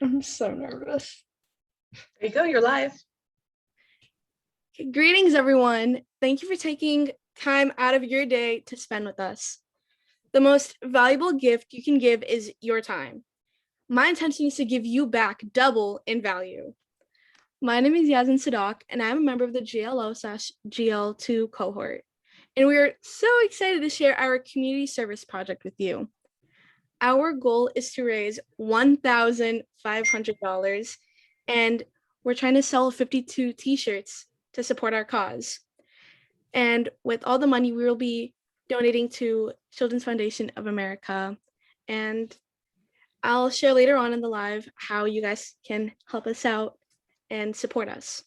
I'm so nervous. There you go, you're live. Greetings, everyone. Thank you for taking time out of your day to spend with us. The most valuable gift you can give is your time. My intention is to give you back double in value. My name is Yasmin Sadak, and I'm a member of the GLO/GL2 cohort. And we are so excited to share our community service project with you. Our goal is to raise $1,500, and we're trying to sell 52 t-shirts to support our cause. And with all the money, we will be donating to Children's Foundation of America. And I'll share later on in the live how you guys can help us out and support us.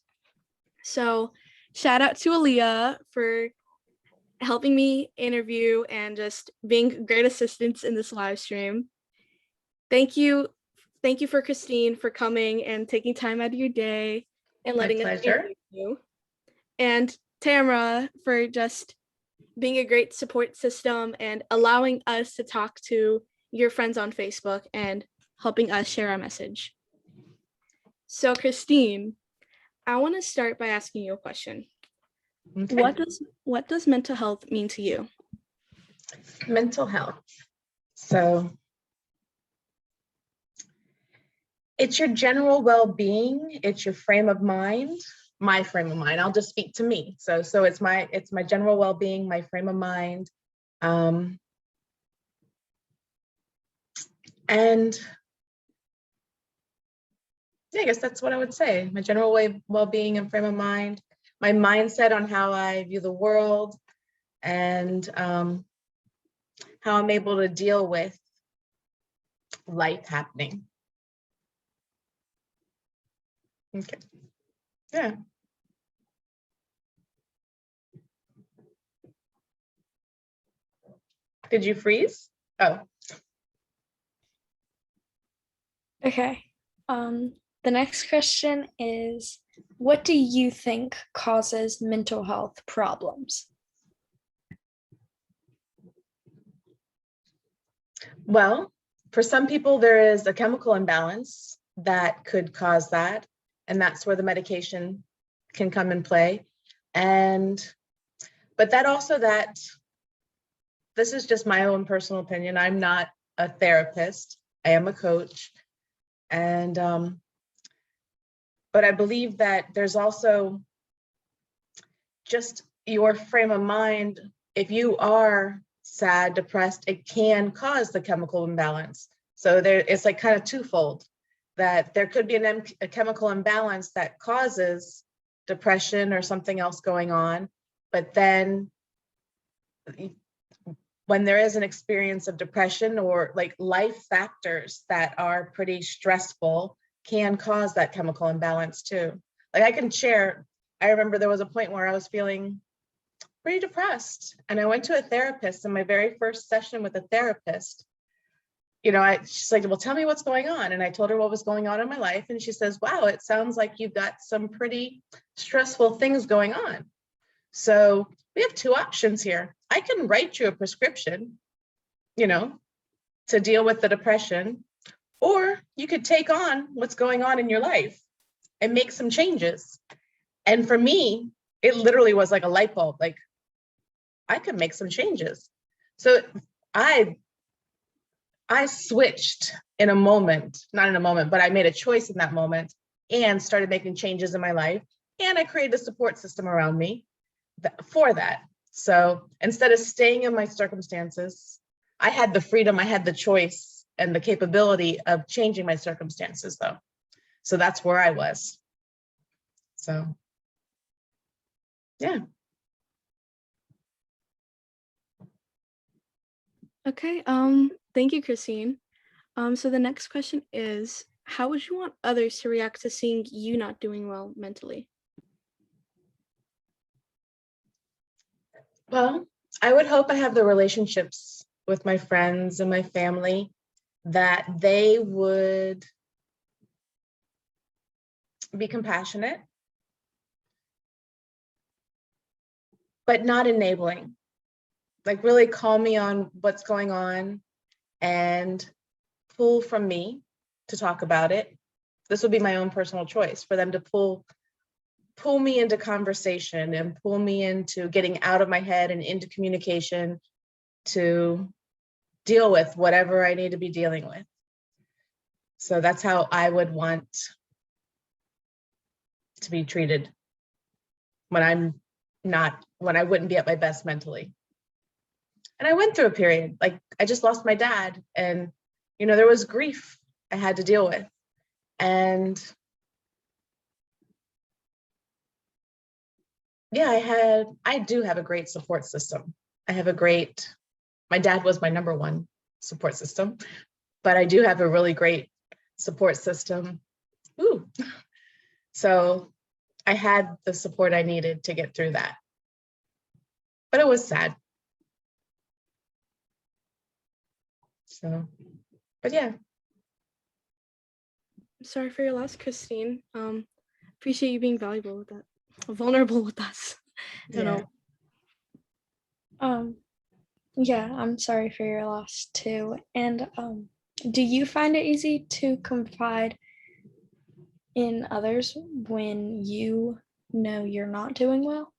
So shout out to Aaliyah for helping me interview and just being great assistance in this live stream. Thank you for Christine for coming and taking time out of your day and letting us interview you. And Tamara for just being a great support system and allowing us to talk to your friends on Facebook and helping us share our message. So Christine, I want to start by asking you a question. Okay. What does mental health mean to you? Mental health. So it's your general well-being, it's your frame of mind, my frame of mind. I'll just speak to me. So it's my general well-being, my frame of mind. And yeah, I guess that's what I would say. My general well-being and frame of mind, my mindset on how I view the world, and how I'm able to deal with life happening. Okay. Yeah. Did you freeze? Oh. Okay. The next question is, what do you think causes mental health problems? Well, for some people, there is a chemical imbalance that could cause that, and that's where the medication can come in play. But this is just my own personal opinion. I'm not a therapist. I am a coach. And, but I believe that there's also just your frame of mind. If you are sad, depressed, it can cause the chemical imbalance. So it's like kind of twofold, that there could be a chemical imbalance that causes depression or something else going on. But then when there is an experience of depression or like life factors that are pretty stressful can cause that chemical imbalance too. Like I can share, I remember there was a point where I was feeling pretty depressed and I went to a therapist, and my very first session with a therapist, she's like, well, tell me what's going on. And I told her what was going on in my life. And she says, wow, it sounds like you've got some pretty stressful things going on. So we have two options here. I can write you a prescription, to deal with the depression, or you could take on what's going on in your life and make some changes. And for me, it literally was like a light bulb, like I could make some changes. So I switched in a moment, not in a moment, but I made a choice in that moment and started making changes in my life. And I created a support system around me for that. So instead of staying in my circumstances, I had the freedom, I had the choice and the capability of changing my circumstances though. So that's where I was. So, yeah. Okay, thank you, Christine. So the next question is, how would you want others to react to seeing you not doing well mentally? Well, I would hope I have the relationships with my friends and my family that they would be compassionate, but not enabling. Like really call me on what's going on and pull from me to talk about it, this would be my own personal choice for them to pull me into conversation and pull me into getting out of my head and into communication to deal with whatever I need to be dealing with. So that's how I would want to be treated when I wouldn't be at my best mentally. And I went through a period, like I just lost my dad, and there was grief I had to deal with. And yeah, I do have a great support system. My dad was my number one support system, but I do have a really great support system. Ooh. So I had the support I needed to get through that. But it was sad. So, but yeah. Sorry for your loss, Christine. Appreciate you being vulnerable with us. I don't know. Yeah, I'm sorry for your loss too. And do you find it easy to confide in others when you know you're not doing well?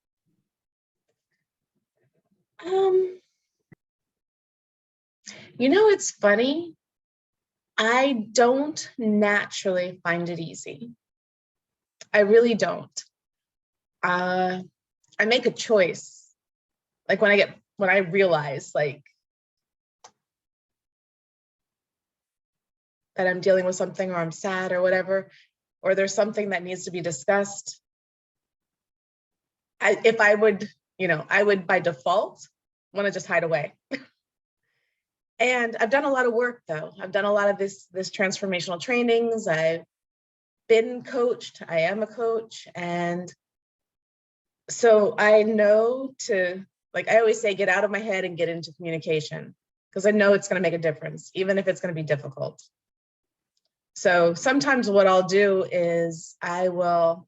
It's funny. I don't naturally find it easy. I really don't. I make a choice. Like when I realize like that I'm dealing with something, or I'm sad or whatever, or there's something that needs to be discussed. I would by default want to just hide away. And I've done a lot of work though. I've done a lot of this transformational trainings. I've been coached. I am a coach. And so I know I always say, get out of my head and get into communication, because I know it's going to make a difference, even if it's going to be difficult. So sometimes what I'll do is I will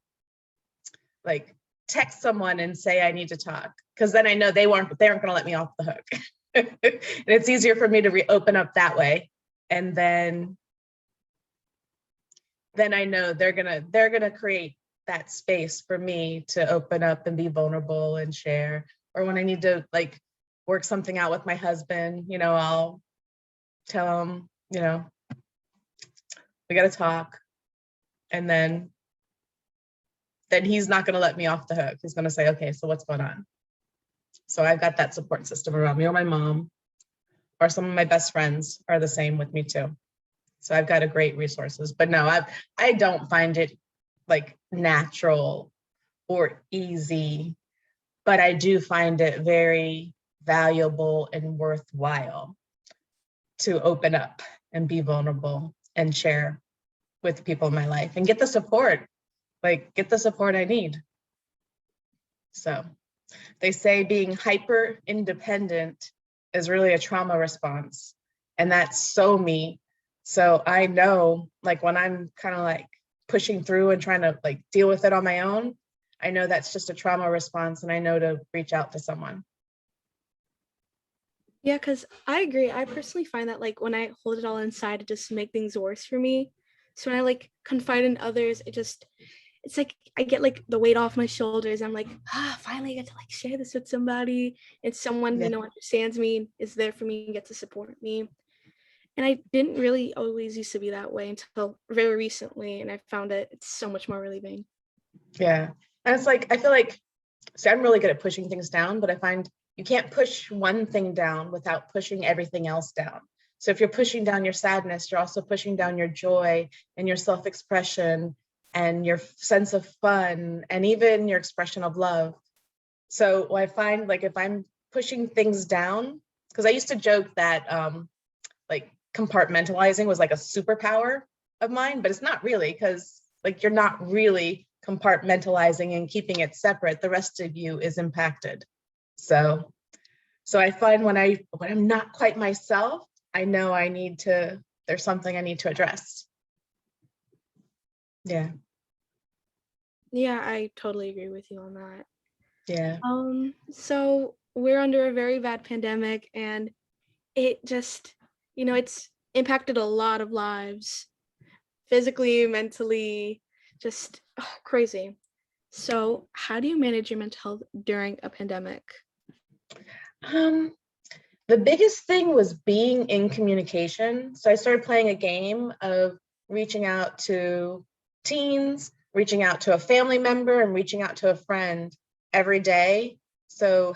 text someone and say I need to talk, because then I know they aren't going to let me off the hook. And it's easier for me to open up that way. And then I know they're gonna create that space for me to open up and be vulnerable and share. Or when I need to work something out with my husband, I'll tell him, we gotta talk. And then he's not gonna let me off the hook. He's gonna say, okay, so what's going on? So I've got that support system around me, or my mom, or some of my best friends are the same with me too. So I've got a great resources. But no, I don't find it natural or easy, but I do find it very valuable and worthwhile to open up and be vulnerable and share with people in my life and get the support, I need. So they say being hyper independent is really a trauma response. And that's so me. So I know when I'm kind of pushing through and trying to deal with it on my own, I know that's just a trauma response, and I know to reach out to someone. Yeah, because I agree. I personally find that when I hold it all inside, it just makes things worse for me. So when I confide in others, it's I get the weight off my shoulders. I'm finally I get to share this with somebody, and someone understands me, is there for me, and gets to support me. And I didn't really always used to be that way until very recently, and I found that it's so much more relieving. Yeah, and it's I feel so I'm really good at pushing things down, but I find you can't push one thing down without pushing everything else down. So if you're pushing down your sadness, you're also pushing down your joy and your self-expression and your sense of fun and even your expression of love. So I find if I'm pushing things down, because I used to joke that compartmentalizing was a superpower of mine, but it's not really, because you're not really compartmentalizing and keeping it separate. The rest of you is impacted. So I find when I'm not quite myself, I know there's something I need to address. Yeah. Yeah, I totally agree with you on that. Yeah. So we're under a very bad pandemic, and it just, it's impacted a lot of lives. physically, mentally, just crazy. So, how do you manage your mental health during a pandemic? Um, the biggest thing was being in communication. So I started playing a game of reaching out to teens, reaching out to a family member, and reaching out to a friend every day. So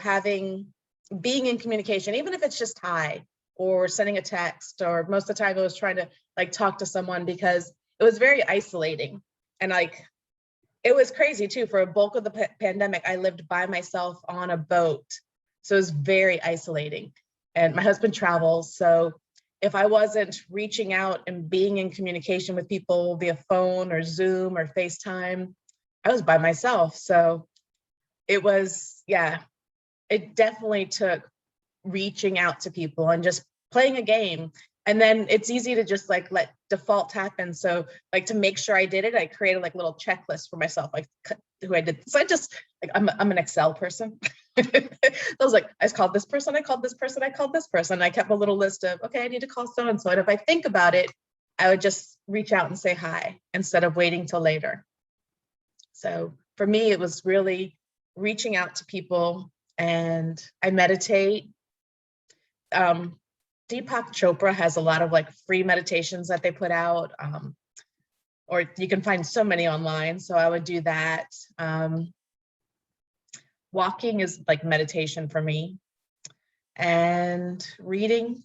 being in communication, even if it's just hi or sending a text, or most of the time I was trying to like talk to someone, because it was very isolating. And like, it was crazy too. For a bulk of the pandemic, I lived by myself on a boat. So it was very isolating. And my husband travels. So if I wasn't reaching out and being in communication with people via phone or Zoom or FaceTime, I was by myself. So it was, yeah, it definitely took reaching out to people and just playing a game. And then it's easy to just like let default happen. So like to make sure I did it, I created like little checklists for myself, like who I did. So I just like, I'm an Excel person. I was like, I called this person, I called this person, I called this person. I kept a little list of, okay, I need to call so-and-so. And if I think about it, I would just reach out and say hi instead of waiting till later. So for me, it was really reaching out to people, and I meditate. Deepak Chopra has a lot of like free meditations that they put out, or you can find so many online. So I would do that. Walking is like meditation for me, and reading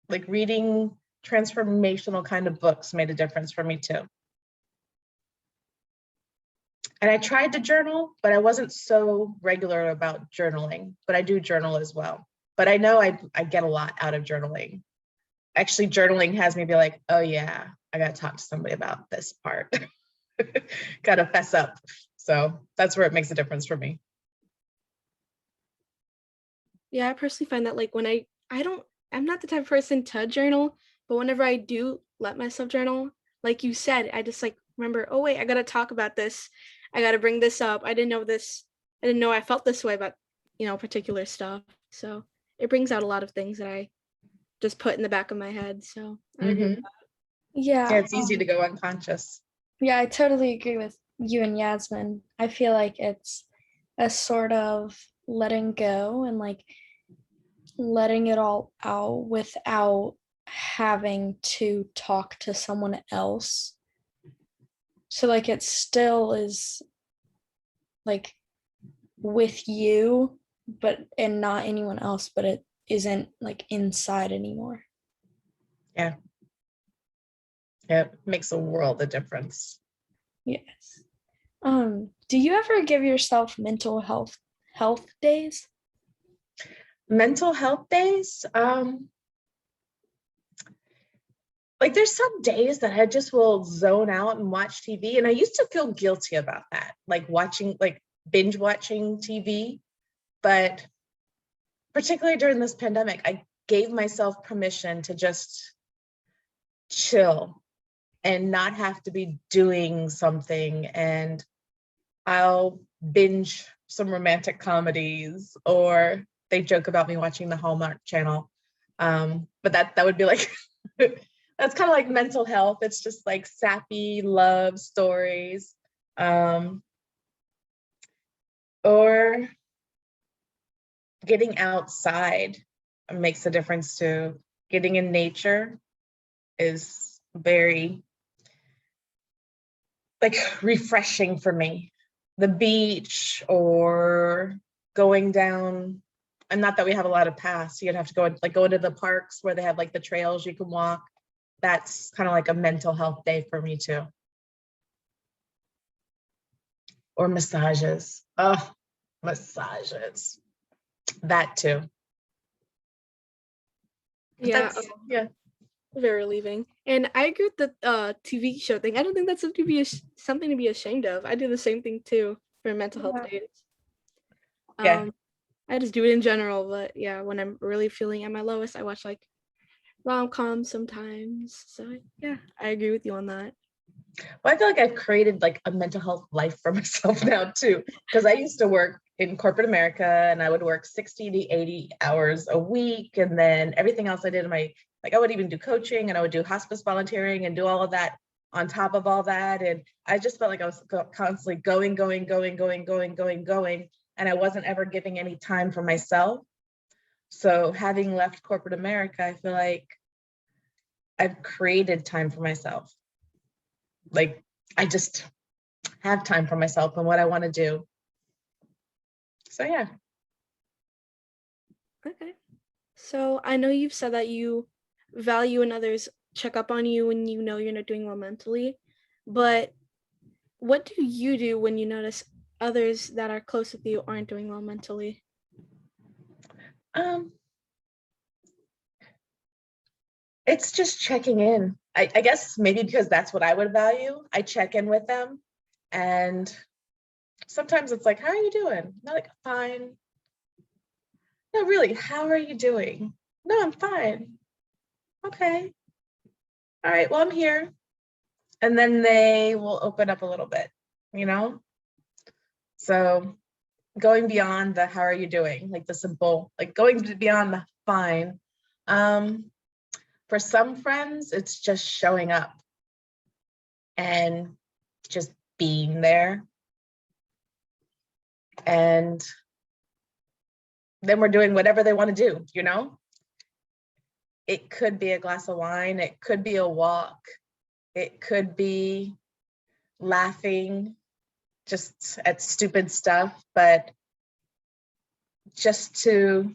transformational kind of books made a difference for me too. And I tried to journal, but I wasn't so regular about journaling, but I do journal as well. But I know I get a lot out of journaling. Actually, journaling has me be like, oh yeah, I gotta talk to somebody about this part. Gotta fess up. So that's where it makes a difference for me. Yeah, I personally find that like when I'm not the type of person to journal, but whenever I do let myself journal, like you said, I just like remember, oh wait, I gotta talk about this. I gotta bring this up. I didn't know I felt this way about, particular stuff. So it brings out a lot of things that I just put in the back of my head. So I agree with Mhm. that. Yeah, Yeah, it's easy to go unconscious. yeah, I totally agree with you and Yasmin. I feel like it's a sort of letting go and like letting it all out without having to talk to someone else. So like it still is like with you, but and not anyone else, but it isn't like inside anymore. Yeah. Yeah, it makes a world of difference. Yes. Do you ever give yourself mental health days? Mental health days, like there's some days that I just will zone out and watch TV. And I used to feel guilty about that, like binge watching TV. But particularly during this pandemic, I gave myself permission to just chill and not have to be doing something. And I'll binge some romantic comedies, or they joke about me watching the Hallmark Channel. But that would be like, that's kind of like mental health. It's just like sappy love stories. Or getting outside makes a difference too. Getting in nature is very like refreshing for me. The beach, or going down, and not that we have a lot of paths, you'd have to go into the parks where they have like the trails you can walk. That's kind of like a mental health day for me too. Or massages. Oh, massages. That too. But Yeah, yeah. very relieving. And I agree with the TV show thing. I don't think that's something to be ashamed of. I do the same thing too for mental health Yeah. days. Yeah. I just do it in general, but yeah, when I'm really feeling at my lowest, I watch like rom-coms sometimes. So yeah, I agree with you on that. Well, I feel like I've created like a mental health life for myself now too, because I used to work in corporate America, and I would work 60 to 80 hours a week. And then everything else I did I would even do coaching, and I would do hospice volunteering and do all of that. on top of all that. And I just felt like I was constantly going. And I wasn't ever giving any time for myself. So having left corporate America, I feel like I've created time for myself. Like I just have time for myself and what I want to do. So yeah. Okay. So I know you've said that you value when others check up on you when you know you're not doing well mentally, but what do you do when you notice others that are close with you aren't doing well mentally? It's just checking in. I guess maybe because that's what I would value. I check in with them, and sometimes it's like, how are you doing? Not like, fine. No, really, how are you doing? No, I'm fine. Okay. All right, well, I'm here. And then they will open up a little bit, you know? So going beyond the how are you doing, like the simple, like going beyond the fine. For some friends, it's just showing up and just being there. And then we're doing whatever they want to do, you know? It could be a glass of wine, it could be a walk, it could be laughing just at stupid stuff, but just to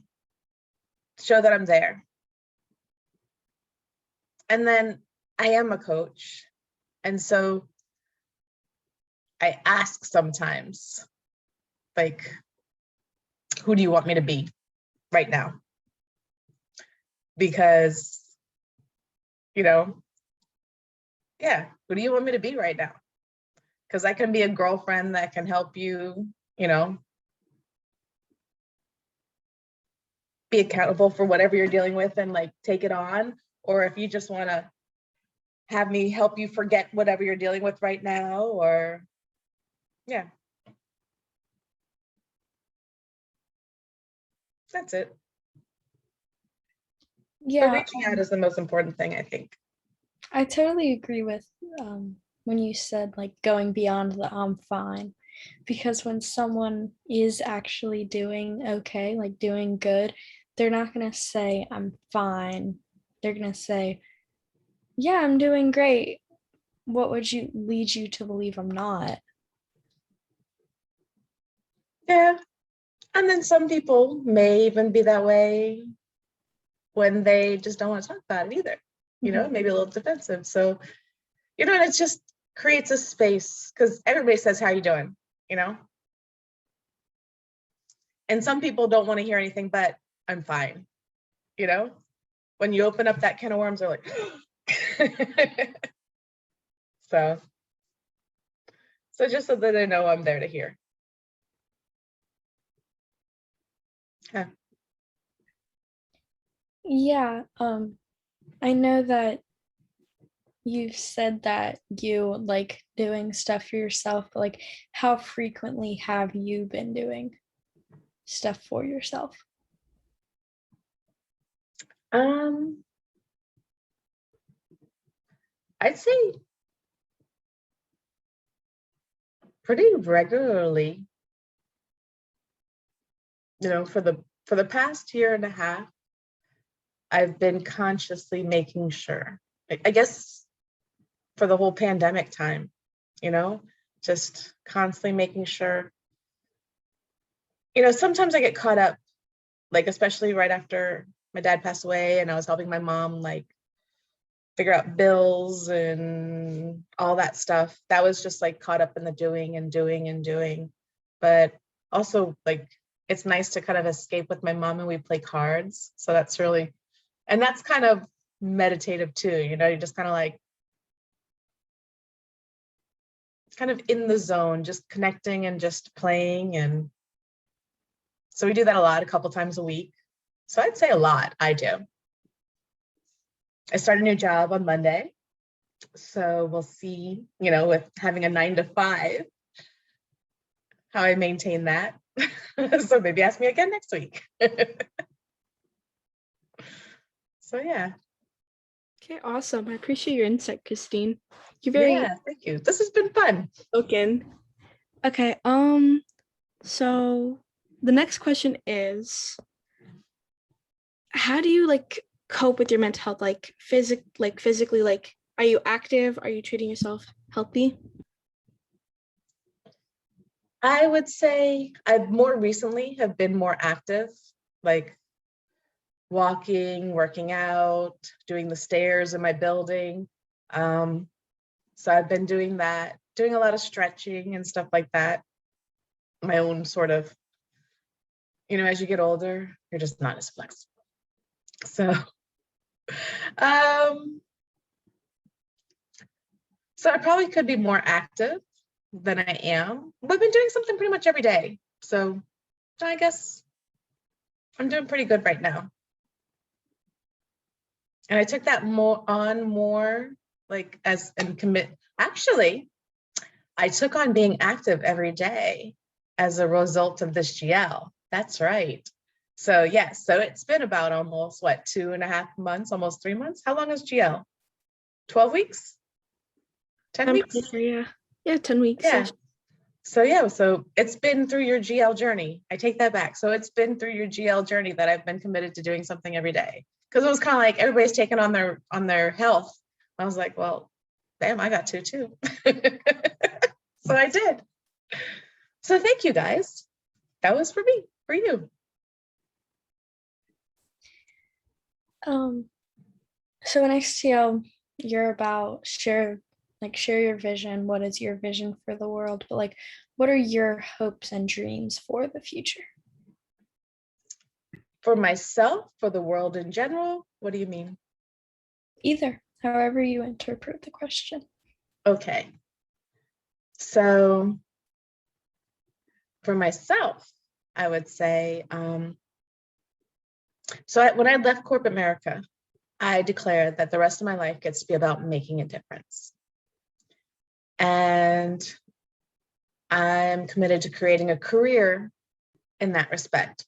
show that I'm there. And then I am a coach. And so I ask sometimes, like, who do you want me to be right now? Because, you know, yeah, who do you want me to be right now? Because I can be a girlfriend that can help you, you know, be accountable for whatever you're dealing with and like take it on. Or if you just want to have me help you forget whatever you're dealing with right now, or yeah. That's it. But Yeah, reaching out is the most important thing, I think. I totally agree with when you said like going beyond the I'm fine. Because when someone is actually doing okay, like doing good, they're not going to say, I'm fine. They're going to say, yeah, I'm doing great. What would you lead you to believe I'm not? Yeah. And then some people may even be that way when they just don't want to talk about it either, you know, maybe a little defensive. So, you know, and it just creates a space because everybody says, how you doing, you know? And some people don't want to hear anything but I'm fine, you know? When you open up that can of worms, they're like, so just so that they know I'm there to hear. Yeah. Yeah, I know that you've said that you like doing stuff for yourself, but like how frequently have you been doing stuff for yourself? I'd say pretty regularly, you know, for the past year and a half, I've been consciously making sure, I guess for the whole pandemic time, you know, just constantly making sure, you know, sometimes I get caught up, like, especially right after my dad passed away and I was helping my mom, like, figure out bills and all that stuff. That was just like caught up in the doing and doing and doing. But also, like, it's nice to kind of escape with my mom and we play cards. So that's really, and that's kind of meditative too, you know, you just kind of like, kind of in the zone, just connecting and just playing. And so we do that a lot, a couple times a week. So I'd say a lot, I do. I start a new job on Monday. So we'll see, you know, with having a 9 to 5, how I maintain that. So maybe ask me again next week. So yeah. Okay, awesome. I appreciate your insight, Christine. You're very Yeah, thank you. This has been fun. spoken. Okay, so the next question is, how do you like cope with your mental health? Like physically, like are you active? Are you treating yourself healthy? I would say I've more recently have been more active, like walking, working out, doing the stairs in my building. So I've been doing that, doing a lot of stretching and stuff like that. My own sort of, as you get older, you're just not as flexible. So, um, so I probably could be more active than I am. But I've been doing something pretty much every day. So I guess I'm doing pretty good right now. And I took that more like as and commit. Actually, I took on being active every day as a result of this GL. That's right. So yes, so it's been about almost 2.5 months, almost 3 months. How long is GL? 12 weeks? 10 I'm weeks? pretty sure, yeah. Yeah, 10 weeks. Yeah. So it's been through your GL journey. I take that back. So it's been through your GL journey that I've been committed to doing something every day. Because it was kind of like everybody's taking on their health. I was like, well, damn, I got to too. So I did. So thank you guys. That was for me, for you. So in XTL, you're about share your vision. What is your vision for the world? But like, what are your hopes and dreams for the future? For myself, for the world in general, what do you mean? Either, however you interpret the question. Okay. So for myself, I would say, when I left corporate America, I declared that the rest of my life gets to be about making a difference. And I'm committed to creating a career in that respect.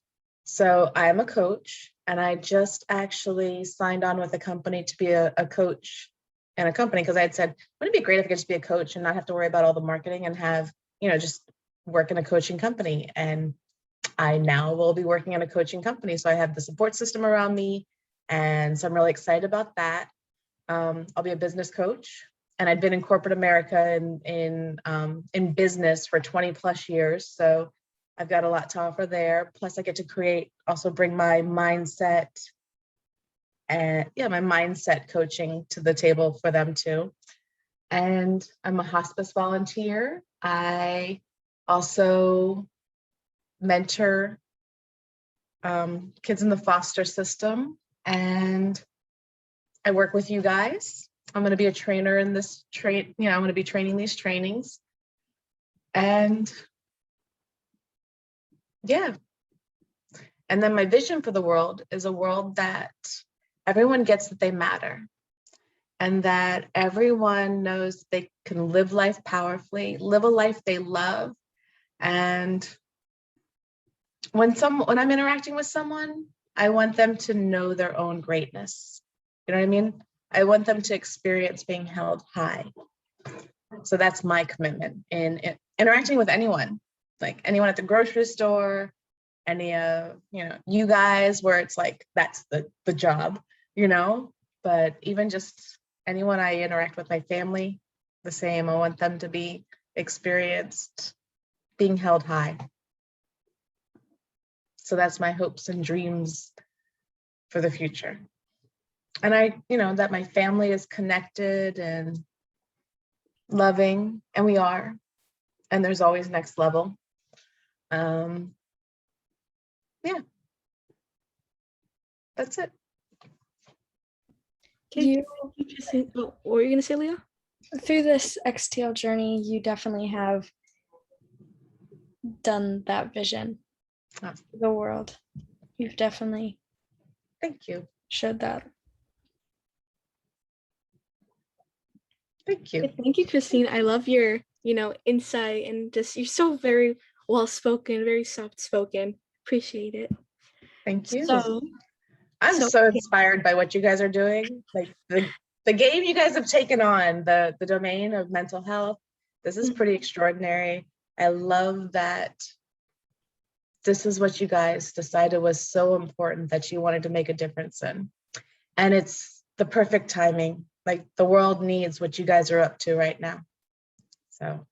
So I'm a coach, and I just actually signed on with a company to be a coach in a company because I had said, wouldn't it be great if I could just be a coach and not have to worry about all the marketing and have, just work in a coaching company. And I now will be working in a coaching company. So I have the support system around me. And so I'm really excited about that. I'll be a business coach. And I've been in corporate America in business for 20 plus years. So I've got a lot to offer there. Plus I get to bring my mindset my mindset coaching to the table for them too. And I'm a hospice volunteer. I also mentor kids in the foster system, and I work with you guys. I'm going to be a trainer in this I'm going to be training these trainings. And yeah. And then my vision for the world is a world that everyone gets that they matter, and that everyone knows they can live life powerfully, live a life they love. And when I'm interacting with someone, I want them to know their own greatness. You know what I mean? I want them to experience being held high. So that's my commitment in interacting with anyone, like anyone at the grocery store, any of, you guys, where it's like, that's the job, but even just anyone I interact with, my family, the same. I want them to be experienced being held high. So that's my hopes and dreams for the future. And that my family is connected and loving, and we are, and there's always next level. Yeah, that's it. Okay. What were you gonna say, Leah? Through this XTL journey, you definitely have done that vision for the world. You've definitely Thank you. showed that. Thank you. Thank you, Christine. I love your, insight, and just you're so very well spoken, very soft spoken. Appreciate it. Thank you. So I'm so inspired by what you guys are doing. Like the game you guys have taken on, the domain of mental health, this is pretty extraordinary. I love that this is what you guys decided was so important that you wanted to make a difference in. And it's the perfect timing. Like the world needs what you guys are up to right now. So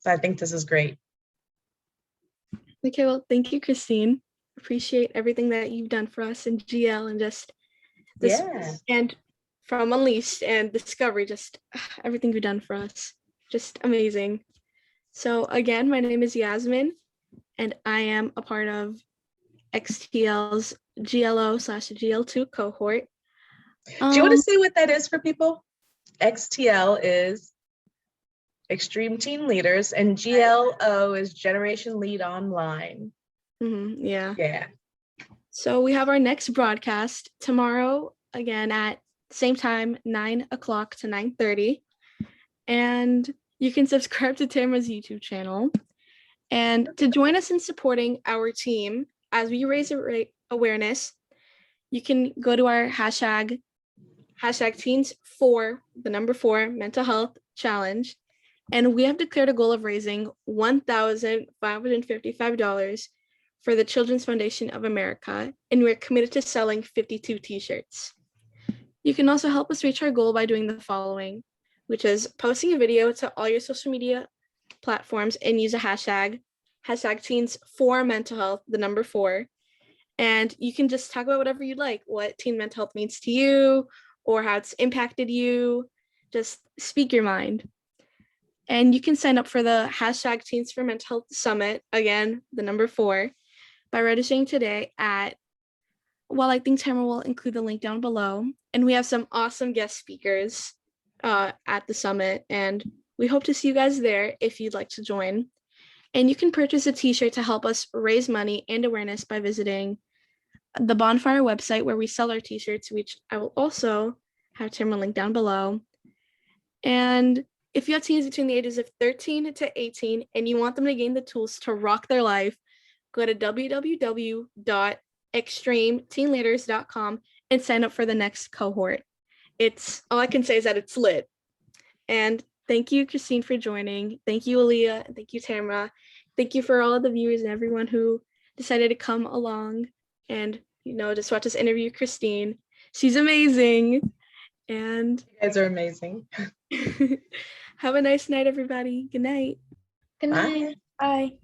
I think this is great. Okay, well, thank you, Christine. Appreciate everything that you've done for us in GL and just this, and from Unleashed and Discovery, just everything you've done for us. Just amazing. So again, my name is Yasmin, and I am a part of XTL's GLO/GL2 cohort. Do you want to say what that is for people? XTL is Extreme Teen Leaders, and GLO is Generation Lead Online. Yeah. So we have our next broadcast tomorrow, again at same time, 9 o'clock to 9:30. And you can subscribe to Tamara's YouTube channel. And to join us in supporting our team as we raise awareness, you can go to our hashtag teens4, the number 4 mental health challenge. And we have declared a goal of raising $1,555 for the Children's Foundation of America, and we're committed to selling 52 t-shirts. You can also help us reach our goal by doing the following, which is posting a video to all your social media platforms and use a hashtag teens4mental health, the number 4. And you can just talk about whatever you'd like, what teen mental health means to you or how it's impacted you. Just speak your mind. And you can sign up for the hashtag Teens for Mental Health Summit, again, the number 4, by registering today I think Tamara will include the link down below. And we have some awesome guest speakers at the summit, and we hope to see you guys there if you'd like to join. And you can purchase a t-shirt to help us raise money and awareness by visiting the Bonfire website where we sell our t-shirts, which I will also have Tamara link down below. And if you have teens between the ages of 13 to 18 and you want them to gain the tools to rock their life, go to www.extremeteenleaders.com and sign up for the next cohort. It's all I can say is that it's lit. And thank you, Christine, for joining. Thank you, Aaliyah, and thank you, Tamara. Thank you for all of the viewers and everyone who decided to come along and, just watch us interview Christine. She's amazing. And you guys are amazing. Have a nice night, everybody. Good night. Good night. Bye.